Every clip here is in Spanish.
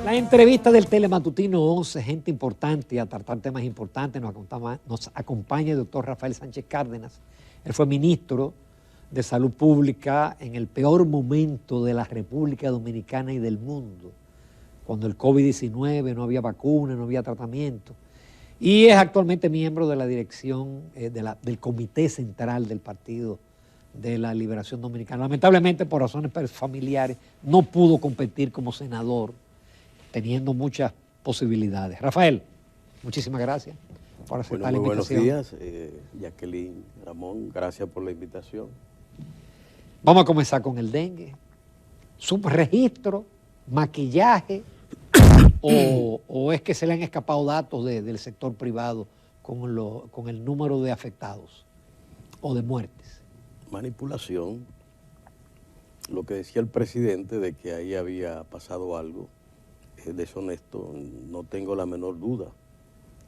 La entrevista del Telematutino 11, gente importante, a tratar temas importantes, nos acompaña el doctor Rafael Sánchez Cárdenas. Él fue ministro de Salud Pública en el peor momento de la República Dominicana y del mundo, cuando el COVID-19 no había vacuna, no había tratamiento. Y es actualmente miembro de la dirección del Comité Central del Partido de la Liberación Dominicana. Lamentablemente, por razones familiares, no pudo competir como senador, teniendo muchas posibilidades. Rafael, muchísimas gracias por aceptar la invitación. Buenos días, Jacqueline, Ramón, gracias por la invitación. Vamos a comenzar con el dengue. Subregistro, maquillaje, o es que se le han escapado datos del sector privado con el número de afectados o de muertes. Manipulación. Lo que decía el presidente de que ahí había pasado algo es deshonesto, no tengo la menor duda.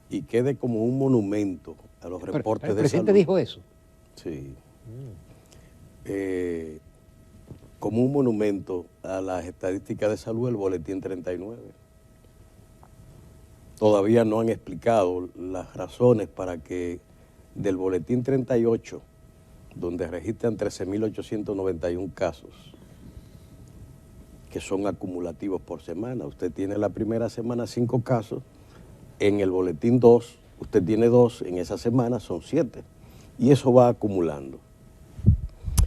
Y quede como un monumento a los reportes de salud. ¿El presidente dijo eso? Sí. Como un monumento a las estadísticas de salud, el boletín 39. Todavía no han explicado las razones para que del boletín 38, donde registran 13.891 casos, que son acumulativos por semana. Usted tiene la primera semana 5 casos, en el boletín 2, usted tiene 2, en esa semana son 7, y eso va acumulando.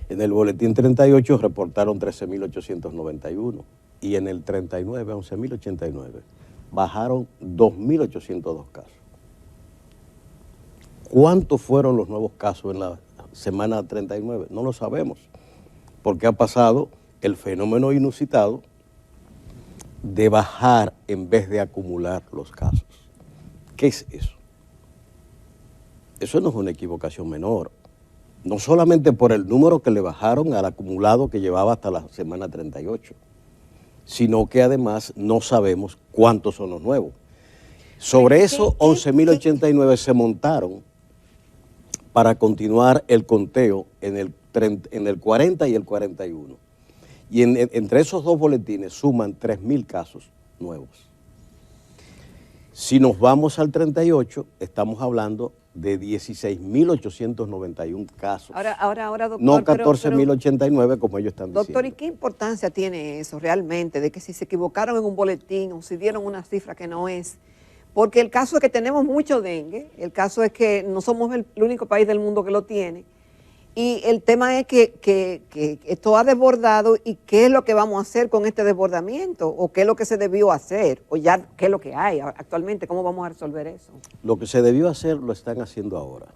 En el boletín 38 reportaron 13.891, y en el 39, 11.089. Bajaron 2.802 casos. ¿Cuántos fueron los nuevos casos en la semana 39? No lo sabemos, porque ha pasado el fenómeno inusitado de bajar en vez de acumular los casos. ¿Qué es eso? Eso no es una equivocación menor, no solamente por el número que le bajaron al acumulado que llevaba hasta la semana 38, sino que además no sabemos cuántos son los nuevos. Sobre eso, 11.089 se montaron para continuar el conteo en el 40 y el 41. Y entre esos dos boletines suman 3.000 casos nuevos. Si nos vamos al 38, estamos hablando de 16.891 casos. Ahora, doctor. No 14.089 como ellos están diciendo. Doctor, ¿y qué importancia tiene eso realmente? De que si se equivocaron en un boletín o si dieron una cifra que no es. Porque el caso es que tenemos mucho dengue, el caso es que no somos el único país del mundo que lo tiene. Y el tema es que esto ha desbordado, y qué es lo que vamos a hacer con este desbordamiento, o qué es lo que se debió hacer, o ya qué es lo que hay actualmente, cómo vamos a resolver eso. Lo que se debió hacer lo están haciendo ahora.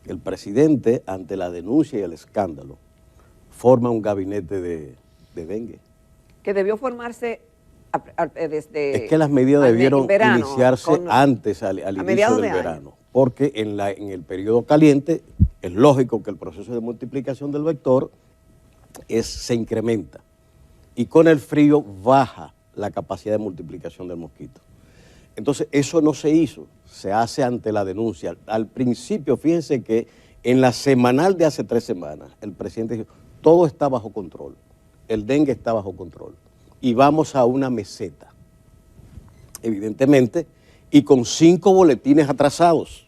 El presidente, ante la denuncia y el escándalo, forma un gabinete de dengue. Que debió formarse desde... Es que las medidas debieron iniciarse antes, al inicio del verano, porque en el periodo caliente es lógico que el proceso de multiplicación del vector se incrementa, y con el frío baja la capacidad de multiplicación del mosquito. Entonces eso no se hizo, se hace ante la denuncia. Al principio, fíjense que en la semanal de hace 3 semanas, el presidente dijo, todo está bajo control, el dengue está bajo control, y vamos a una meseta, evidentemente, y con 5 boletines atrasados,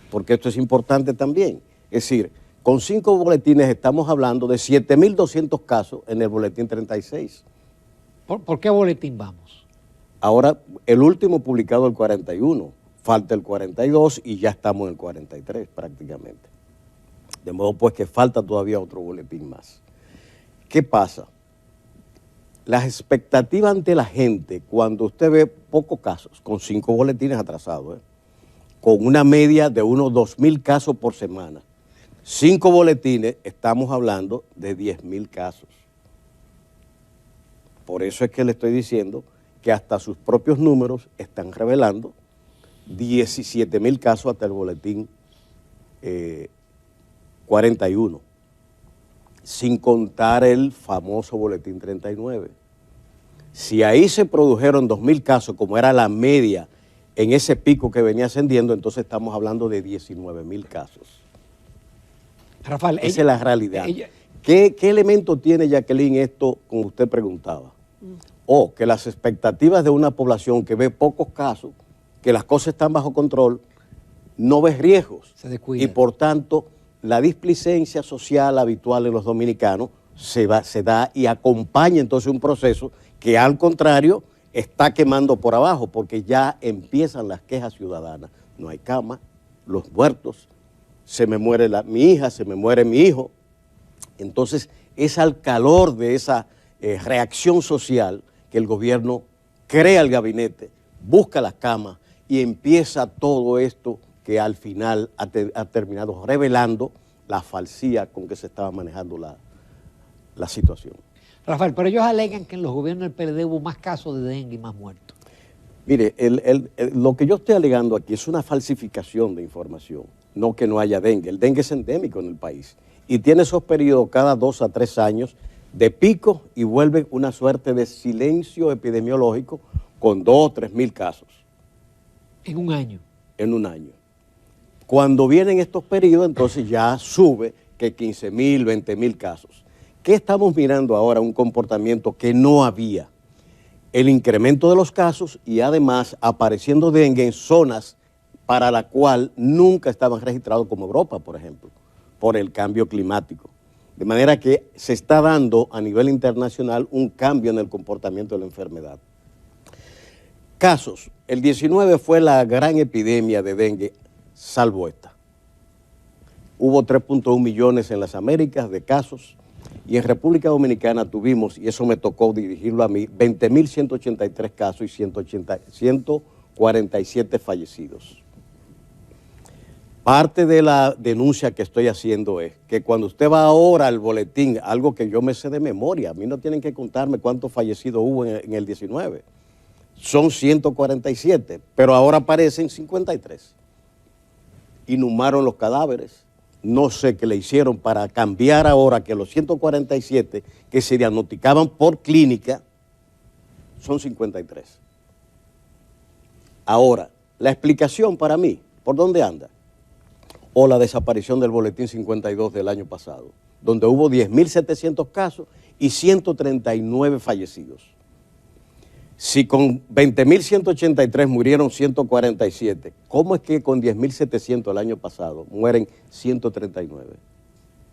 porque esto es importante también. Es decir, con 5 boletines estamos hablando de 7.200 casos en el boletín 36. ¿Por qué boletín vamos? Ahora, el último publicado el 41, falta el 42 y ya estamos en el 43 prácticamente. De modo pues que falta todavía otro boletín más. ¿Qué pasa? Las expectativas ante la gente, cuando usted ve pocos casos, con 5 boletines atrasados, con una media de unos 2.000 casos por semana, 5 boletines, estamos hablando de 10.000 casos. Por eso es que le estoy diciendo que hasta sus propios números están revelando 17.000 casos hasta el boletín 41, sin contar el famoso boletín 39. Si ahí se produjeron 2.000 casos, como era la media en ese pico que venía ascendiendo, entonces estamos hablando de 19.000 casos. Rafael, esa es la realidad. ¿Qué elemento tiene, Jacqueline, esto, como usted preguntaba? o que las expectativas de una población que ve pocos casos, que las cosas están bajo control, no ve riesgos. Se descuida. Y por tanto, la displicencia social habitual en los dominicanos se da y acompaña entonces un proceso que al contrario está quemando por abajo, porque ya empiezan las quejas ciudadanas. No hay cama, los muertos, se me muere mi hija, se me muere mi hijo. Entonces es al calor de esa reacción social que el gobierno crea el gabinete, busca las camas y empieza todo esto que al final ha terminado revelando la falsía con que se estaba manejando la situación. Rafael, pero ellos alegan que en los gobiernos del PLD hubo más casos de dengue y más muertos. Mire, lo que yo estoy alegando aquí es una falsificación de información, no que no haya dengue. El dengue es endémico en el país y tiene esos periodos cada 2 a 3 años de pico y vuelve una suerte de silencio epidemiológico con 2 o 3 mil casos. En un año. En un año. Cuando vienen estos periodos, entonces ya sube que 15.000, 20.000 casos. ¿Qué estamos mirando ahora? Un comportamiento que no había. El incremento de los casos y además apareciendo dengue en zonas para la cual nunca estaban registrados, como Europa, por ejemplo, por el cambio climático. De manera que se está dando a nivel internacional un cambio en el comportamiento de la enfermedad. Casos. El 19 fue la gran epidemia de dengue, salvo esta. Hubo 3.1 millones en las Américas de casos y en República Dominicana tuvimos, y eso me tocó dirigirlo a mí, 20.183 casos y 147 fallecidos. Parte de la denuncia que estoy haciendo es que cuando usted va ahora al boletín, algo que yo me sé de memoria, a mí no tienen que contarme cuántos fallecidos hubo en el 19, son 147, pero ahora aparecen 53. Inhumaron los cadáveres, no sé qué le hicieron para cambiar ahora que los 147 que se diagnosticaban por clínica son 53. Ahora, la explicación para mí, ¿por dónde anda? O la desaparición del boletín 52 del año pasado, donde hubo 10.700 casos y 139 fallecidos. Si con 20.183 murieron 147, ¿cómo es que con 10.700 el año pasado mueren 139?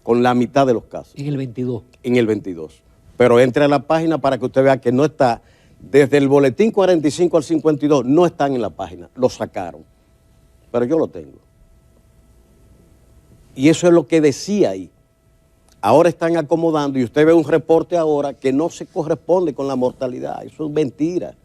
Con la mitad de los casos. En el 22. En el 22. Pero entre a la página para que usted vea que no está, desde el boletín 45 al 52, no están en la página, lo sacaron. Pero yo lo tengo. Y eso es lo que decía ahí. Ahora están acomodando y usted ve un reporte ahora que no se corresponde con la mortalidad. Eso es mentira.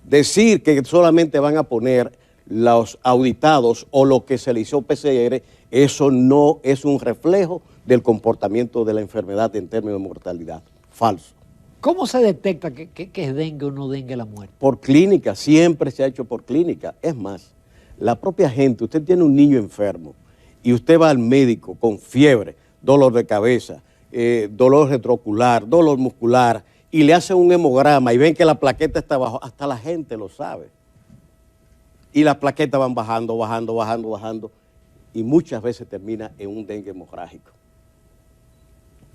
Decir que solamente van a poner los auditados o lo que se le hizo PCR, eso no es un reflejo del comportamiento de la enfermedad en términos de mortalidad. Falso. ¿Cómo se detecta que es dengue o no dengue la muerte? Por clínica, siempre se ha hecho por clínica. Es más, la propia gente, usted tiene un niño enfermo y usted va al médico con fiebre, dolor de cabeza, dolor retroocular, dolor muscular, y le hacen un hemograma y ven que la plaqueta está abajo, hasta la gente lo sabe. Y las plaquetas van bajando, bajando, bajando, bajando, y muchas veces termina en un dengue hemorrágico.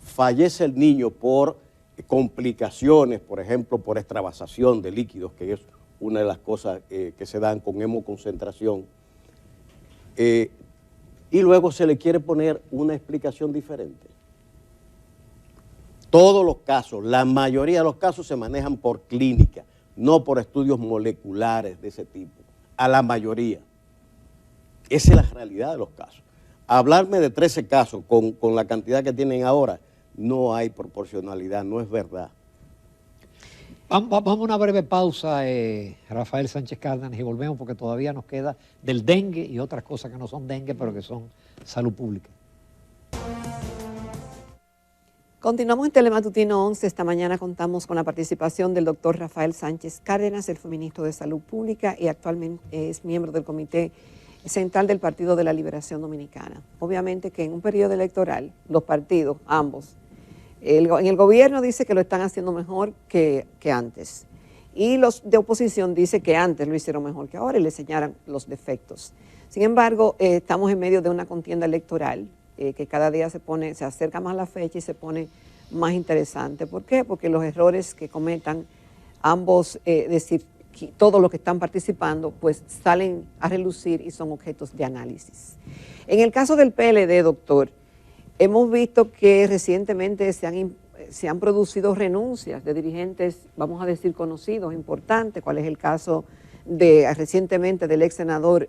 Fallece el niño por complicaciones, por ejemplo, por extravasación de líquidos, que es una de las cosas que se dan con hemoconcentración. Y luego se le quiere poner una explicación diferente. Todos los casos, la mayoría de los casos se manejan por clínica, no por estudios moleculares de ese tipo, a la mayoría. Esa es la realidad de los casos. Hablarme de 13 casos con la cantidad que tienen ahora, no hay proporcionalidad, no es verdad. Vamos a una breve pausa, Rafael Sánchez Cárdenas, y volvemos porque todavía nos queda del dengue y otras cosas que no son dengue, pero que son salud pública. Continuamos en Telematutino 11. Esta mañana contamos con la participación del doctor Rafael Sánchez Cárdenas. Él fue ministro de Salud Pública y actualmente es miembro del Comité Central del Partido de la Liberación Dominicana. Obviamente que en un periodo electoral, los partidos, ambos, en el gobierno dice que lo están haciendo mejor que antes. Y los de oposición dicen que antes lo hicieron mejor que ahora y le señalan los defectos. Sin embargo, estamos en medio de una contienda electoral que cada día se acerca más la fecha y se pone más interesante. ¿Por qué? Porque los errores que cometan ambos, es decir, todos los que están participando, pues salen a relucir y son objetos de análisis. En el caso del PLD, doctor, hemos visto que recientemente se han producido renuncias de dirigentes, vamos a decir, conocidos, importantes, cuál es el caso recientemente del ex senador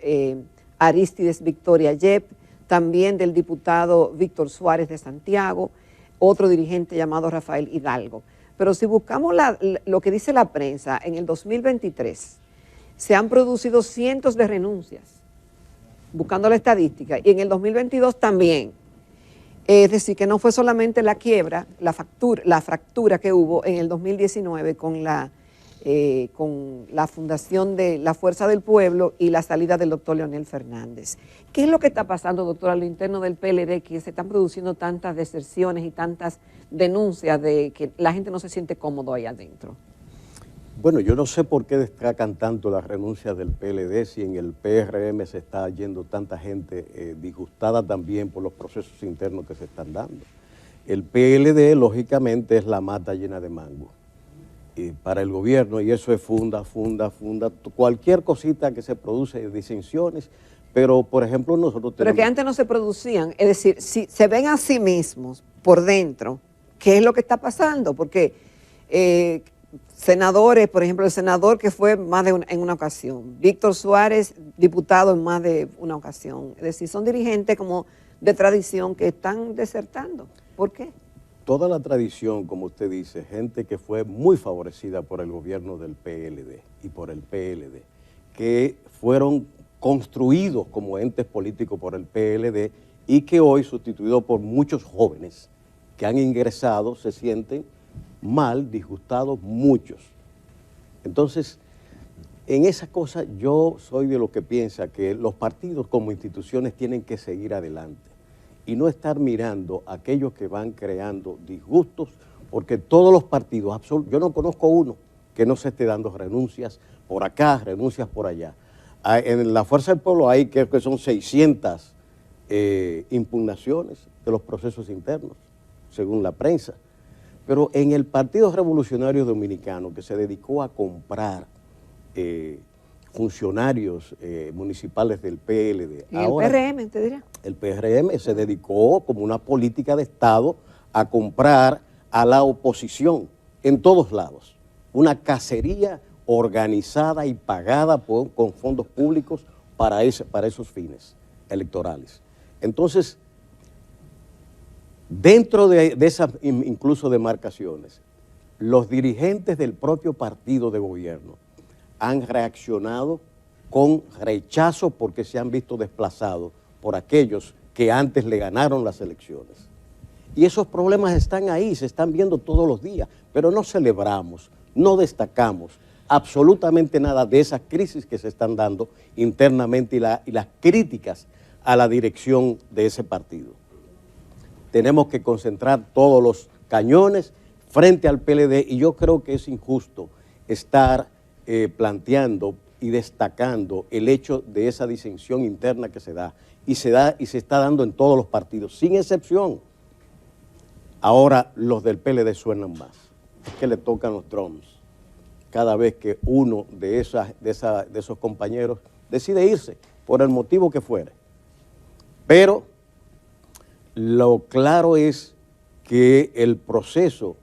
Arístides Victoria Yep, también del diputado Víctor Suárez de Santiago, otro dirigente llamado Rafael Hidalgo. Pero si buscamos lo que dice la prensa, en el 2023 se han producido cientos de renuncias, buscando la estadística, y en el 2022 también. Es decir, que no fue solamente la quiebra, la fractura que hubo en el 2019 con la fundación de la Fuerza del Pueblo y la salida del doctor Leonel Fernández. ¿Qué es lo que está pasando, doctor, a lo interno del PLD, que se están produciendo tantas deserciones y tantas denuncias de que la gente no se siente cómodo ahí adentro? Bueno, yo no sé por qué destacan tanto las renuncias del PLD si en el PRM se está yendo tanta gente disgustada también por los procesos internos que se están dando. El PLD, lógicamente, es la mata llena de mango para el gobierno, y eso es funda, cualquier cosita que se produce de disensiones, pero por ejemplo nosotros tenemos... Pero que antes no se producían, es decir, si se ven a sí mismos por dentro, ¿qué es lo que está pasando? Porque senadores, por ejemplo, el senador que fue en una ocasión, Víctor Suárez, diputado en más de una ocasión, es decir, son dirigentes como de tradición que están desertando. ¿Por qué? Toda la tradición, como usted dice, gente que fue muy favorecida por el gobierno del PLD y por el PLD, que fueron construidos como entes políticos por el PLD y que hoy, sustituidos por muchos jóvenes que han ingresado, se sienten mal, disgustados, muchos. Entonces, en esa cosa yo soy de los que piensa que los partidos como instituciones tienen que seguir adelante y no estar mirando a aquellos que van creando disgustos, porque todos los partidos, yo no conozco uno que no se esté dando renuncias por acá, renuncias por allá. En la Fuerza del Pueblo hay, creo que son 600 impugnaciones de los procesos internos, según la prensa. Pero en el Partido Revolucionario Dominicano, que se dedicó a comprar funcionarios municipales del PLD. ¿Y ahora, el PRM, te dirá? El PRM se dedicó como una política de Estado a comprar a la oposición en todos lados. Una cacería organizada y pagada con fondos públicos para esos fines electorales. Entonces, dentro de esas incluso demarcaciones, los dirigentes del propio partido de gobierno han reaccionado con rechazo porque se han visto desplazados por aquellos que antes le ganaron las elecciones. Y esos problemas están ahí, se están viendo todos los días, pero no celebramos, no destacamos absolutamente nada de esas crisis que se están dando internamente y las críticas a la dirección de ese partido. Tenemos que concentrar todos los cañones frente al PLD y yo creo que es injusto estar planteando y destacando el hecho de esa disensión interna que se da y se está dando en todos los partidos, sin excepción. Ahora los del PLD suenan más, es que le tocan los drums cada vez que uno de esos compañeros decide irse, por el motivo que fuere. Pero lo claro es que el proceso,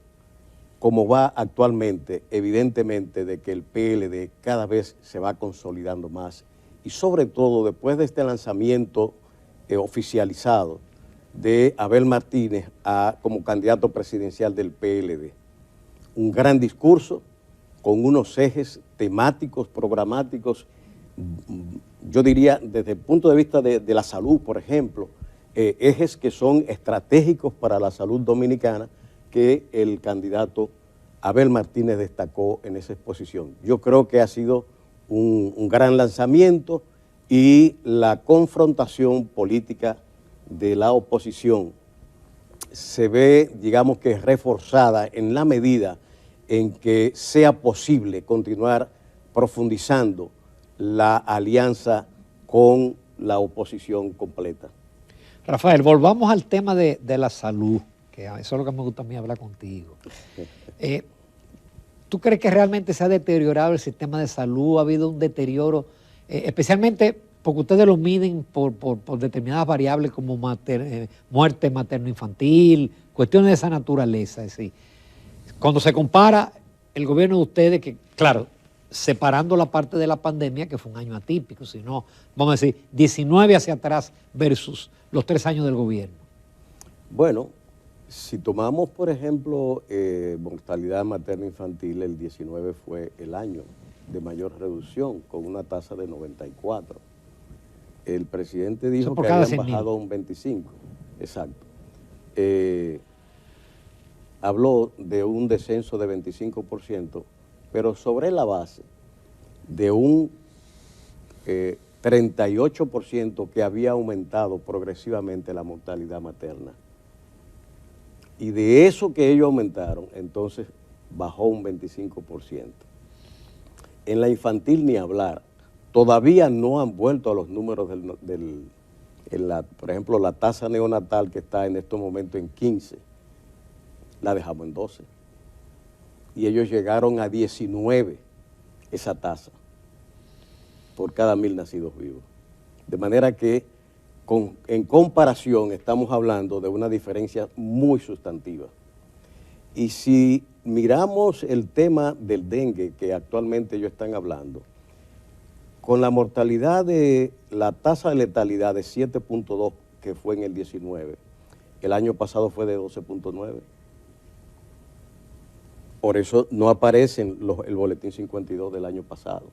como va actualmente, evidentemente de que el PLD cada vez se va consolidando más y sobre todo después de este lanzamiento oficializado de Abel Martínez como candidato presidencial del PLD. Un gran discurso con unos ejes temáticos, programáticos, yo diría desde el punto de vista de la salud, por ejemplo, ejes que son estratégicos para la salud dominicana que el candidato Abel Martínez destacó en esa exposición. Yo creo que ha sido un gran lanzamiento y la confrontación política de la oposición se ve, digamos que reforzada en la medida en que sea posible continuar profundizando la alianza con la oposición completa. Rafael, volvamos al tema de la salud, que eso es lo que me gusta a mí hablar contigo. ¿Tú crees que realmente se ha deteriorado el sistema de salud? ¿Ha habido un deterioro? Especialmente porque ustedes lo miden por determinadas variables como muerte materno-infantil, cuestiones de esa naturaleza. Es decir, cuando se compara el gobierno de ustedes, que claro, separando la parte de la pandemia, que fue un año atípico, sino, vamos a decir, 19 hacia atrás versus los 3 años del gobierno. Bueno, si tomamos, por ejemplo, mortalidad materno-infantil, el 19 fue el año de mayor reducción, con una tasa de 94. El presidente dijo que habían bajado a un 25. Exacto. Habló de un descenso de 25%, pero sobre la base de un 38% que había aumentado progresivamente la mortalidad materna. Y de eso que ellos aumentaron, entonces bajó un 25%. En la infantil ni hablar. Todavía no han vuelto a los números por ejemplo, la tasa neonatal que está en estos momentos en 15, la dejamos en 12. Y ellos llegaron a 19 esa tasa por cada 1000 nacidos vivos. De manera que en comparación estamos hablando de una diferencia muy sustantiva. Y si miramos el tema del dengue que actualmente ellos están hablando, con la mortalidad de la tasa de letalidad de 7.2 que fue en el 19, el año pasado fue de 12.9. Por eso no aparece en el boletín 52 del año pasado.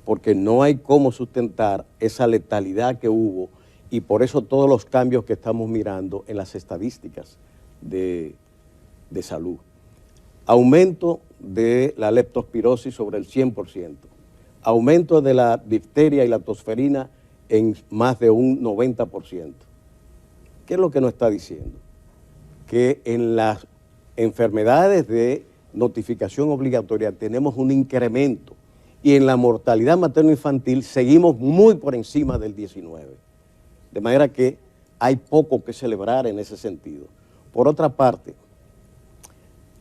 Porque no hay cómo sustentar esa letalidad que hubo y por eso todos los cambios que estamos mirando en las estadísticas de salud. Aumento de la leptospirosis sobre el 100%. Aumento de la difteria y la tosferina en más de un 90%. ¿Qué es lo que nos está diciendo? Que en las enfermedades de notificación obligatoria tenemos un incremento y en la mortalidad materno-infantil seguimos muy por encima del 19. De manera que hay poco que celebrar en ese sentido. Por otra parte,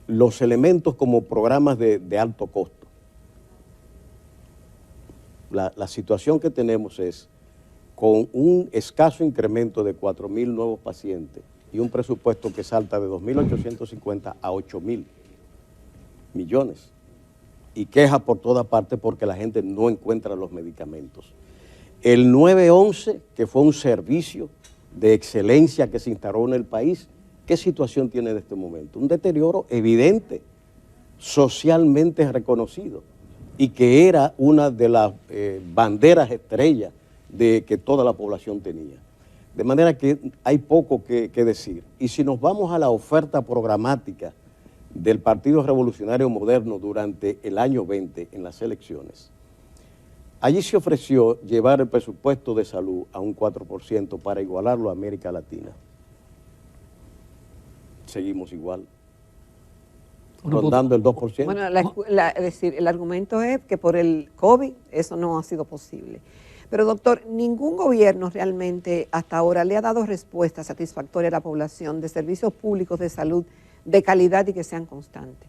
los elementos como programas de alto costo. La situación que tenemos es, con un escaso incremento de 4.000 nuevos pacientes y un presupuesto que salta de 2.850 a 8.000 millones, y queja por toda parte porque la gente no encuentra los medicamentos. El 911, que fue un servicio de excelencia que se instaló en el país, ¿qué situación tiene en este momento? Un deterioro evidente, socialmente reconocido, y que era una de las banderas estrellas de que toda la población tenía. De manera que hay poco que decir. Y si nos vamos a la oferta programática del Partido Revolucionario Moderno durante el año 20 en las elecciones, allí se ofreció llevar el presupuesto de salud a un 4% para igualarlo a América Latina. Seguimos igual, rondando el 2%. Bueno, es decir, el argumento es que por el COVID eso no ha sido posible. Pero doctor, ningún gobierno realmente hasta ahora le ha dado respuesta satisfactoria a la población de servicios públicos de salud de calidad y que sean constantes.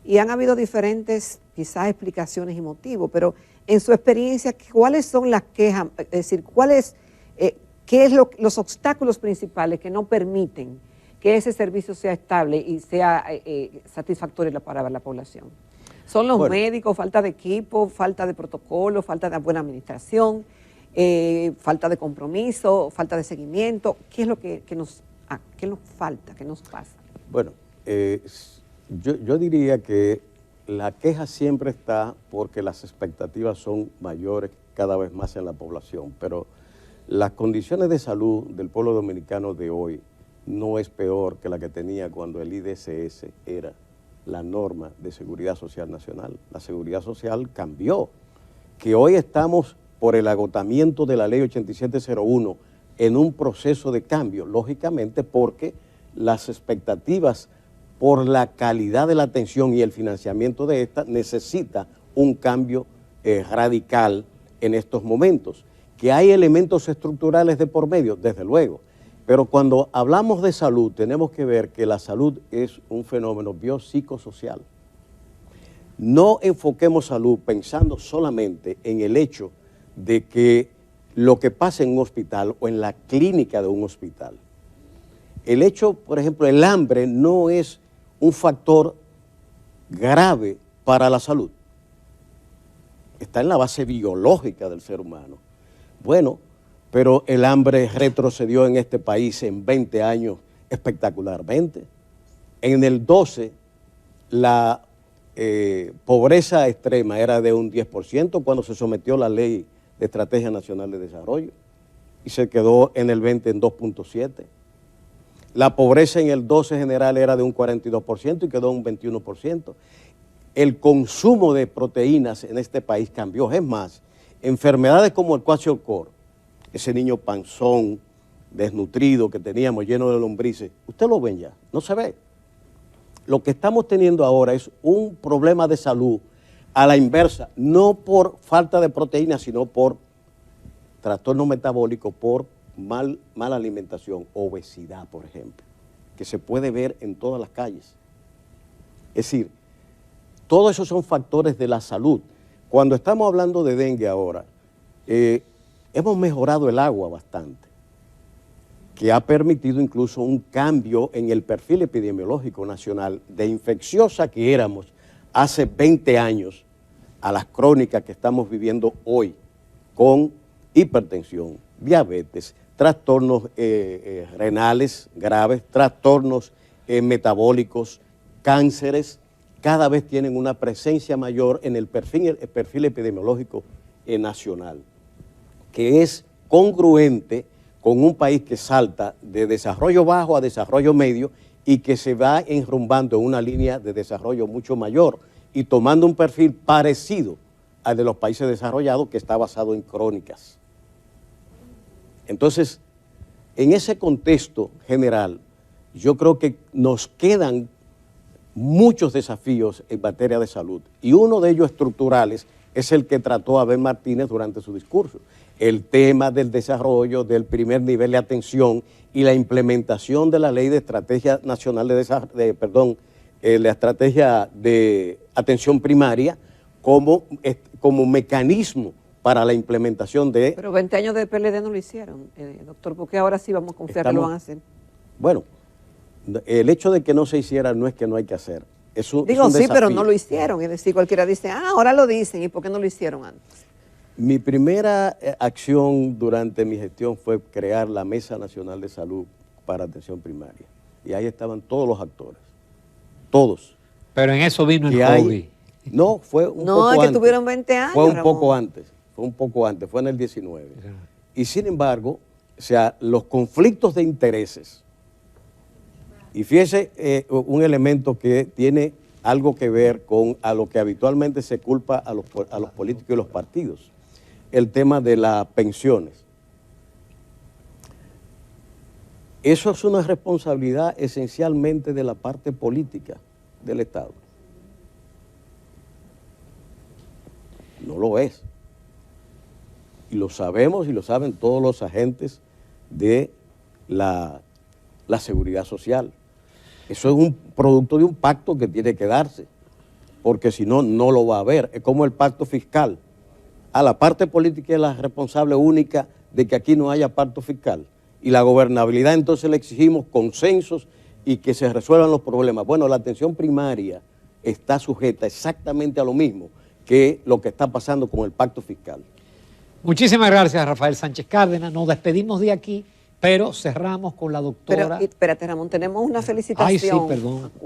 Y han habido diferentes, quizás, explicaciones y motivos, pero en su experiencia, ¿cuáles son las quejas? Es decir, ¿qué es los obstáculos principales que no permiten que ese servicio sea estable y sea satisfactorio para la población? ¿Son los médicos, falta de equipo, falta de protocolo, falta de buena administración, falta de compromiso, falta de seguimiento? ¿Qué es lo que nos falta, qué nos pasa? Bueno, yo diría que la queja siempre está porque las expectativas son mayores cada vez más en la población, pero las condiciones de salud del pueblo dominicano de hoy no es peor que la que tenía cuando el IDSS era la norma de seguridad social nacional. La seguridad social cambió, que hoy estamos por el agotamiento de la ley 8701 en un proceso de cambio, lógicamente porque las expectativas por la calidad de la atención y el financiamiento de esta necesita un cambio radical en estos momentos. Que hay elementos estructurales de por medio, desde luego, pero cuando hablamos de salud tenemos que ver que la salud es un fenómeno biopsicosocial. no enfoquemos salud pensando solamente en el hecho de que lo que pasa en un hospital o en la clínica de un hospital. El hecho, por ejemplo, el hambre no es un factor grave para la salud. Está en la base biológica del ser humano. Bueno, pero el hambre retrocedió en este país en 20 años espectacularmente. En el 12, la pobreza extrema era de un 10% cuando se sometió la Ley de Estrategia Nacional de Desarrollo y se quedó en el 20 en 2.7. La pobreza en el 12 general era de un 42% y quedó en un 21%. El consumo de proteínas en este país cambió. Es más, enfermedades como el kwashiorkor, ese niño panzón, desnutrido que teníamos lleno de lombrices, usted lo ven ya, no se ve. Lo que estamos teniendo ahora es un problema de salud a la inversa, no por falta de proteínas, sino por trastorno metabólico, por mala alimentación, obesidad, por ejemplo, que se puede ver en todas las calles. Es decir, todos esos son factores de la salud. Cuando estamos hablando de dengue ahora, hemos mejorado el agua bastante, que ha permitido incluso un cambio en el perfil epidemiológico nacional de infecciosa que éramos hace 20 años a las crónicas que estamos viviendo hoy, con hipertensión, diabetes, trastornos renales graves, trastornos metabólicos, cánceres, cada vez tienen una presencia mayor en el perfil epidemiológico nacional, que es congruente con un país que salta de desarrollo bajo a desarrollo medio y que se va enrumbando en una línea de desarrollo mucho mayor y tomando un perfil parecido al de los países desarrollados, que está basado en crónicas. Entonces, en ese contexto general, yo creo que nos quedan muchos desafíos en materia de salud, y uno de ellos estructurales es el que trató Abel Martínez durante su discurso, el tema del desarrollo del primer nivel de atención y la implementación de la Ley de Estrategia Nacional la Estrategia de Atención Primaria como mecanismo para la implementación de... Pero 20 años de PLD no lo hicieron, doctor, porque ahora sí vamos a confiar que lo van a hacer. Bueno, el hecho de que no se hiciera no es que no hay que hacer. Digo, sí, pero no lo hicieron. Es decir, cualquiera dice, ahora lo dicen, ¿y por qué no lo hicieron antes? Mi primera acción durante mi gestión fue crear la Mesa Nacional de Salud para Atención Primaria. Y ahí estaban todos los actores, todos. Pero en eso vino el COVID. No, fue un poco antes. No, es que tuvieron 20 años, Fue un poco antes, fue en el 19. Y sin embargo, o sea, los conflictos de intereses, y fíjese un elemento que tiene algo que ver con a lo que habitualmente se culpa a los políticos y los partidos, el tema de las pensiones. Eso es una responsabilidad esencialmente de la parte política del Estado. No lo es. Y lo sabemos y lo saben todos los agentes de la seguridad social. Eso es un producto de un pacto que tiene que darse, porque si no, no lo va a haber. Es como el pacto fiscal. A la parte política es la responsable única de que aquí no haya pacto fiscal. Y la gobernabilidad, entonces le exigimos consensos y que se resuelvan los problemas. Bueno, la atención primaria está sujeta exactamente a lo mismo que lo que está pasando con el pacto fiscal. Muchísimas gracias, Rafael Sánchez Cárdenas. Nos despedimos de aquí, pero cerramos con la doctora... Pero espérate, Ramón, tenemos una felicitación. Ay, sí, perdón.